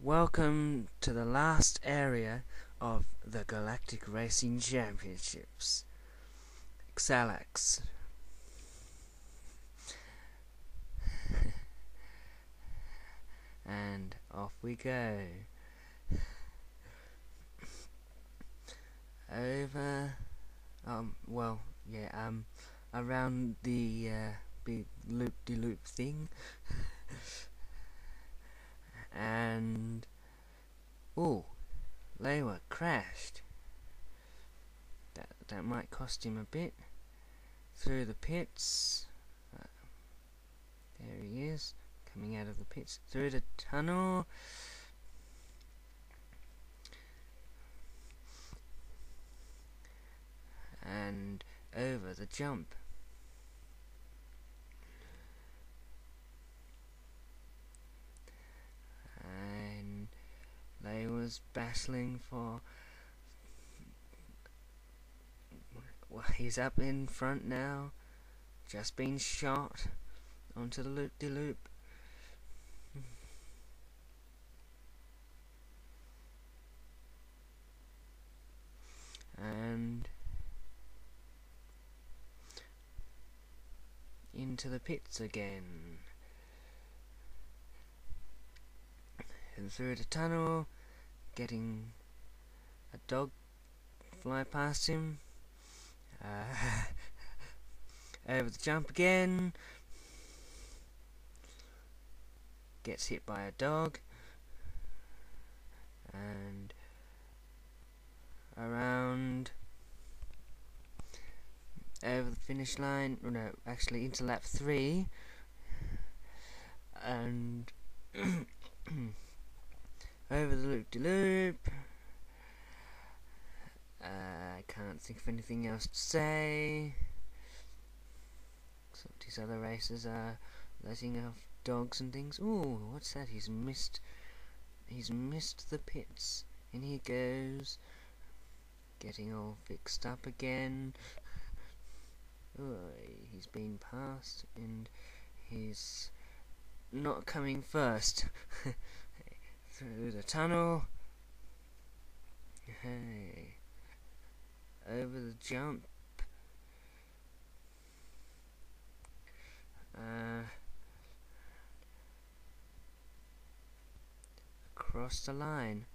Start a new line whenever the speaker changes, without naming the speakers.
Welcome to the last area of the Galactic Racing Championships. Xalax. And off we go. Over, around the big loop-de-loop thing. And Lewa crashed. That might cost him a bit. Through the pits. There he is, coming out of the pits. Through the tunnel. And over the jump. And they was battling for... Well, he's up in front now. Just been shot onto the loop-de-loop. And into the pits again. And through the tunnel, getting a dog fly past him. Over the jump again. Gets hit by a dog. And around over the finish line. Oh, no, actually into lap 3. And over the loop-de-loop. I can't think of anything else to say. So these other races are letting off dogs and things. Ooh, what's that? He's missed the pits. In he goes, getting all fixed up again. Ooh, he's been passed and he's not coming first. Through the tunnel. Hey. Over the jump. Across the line.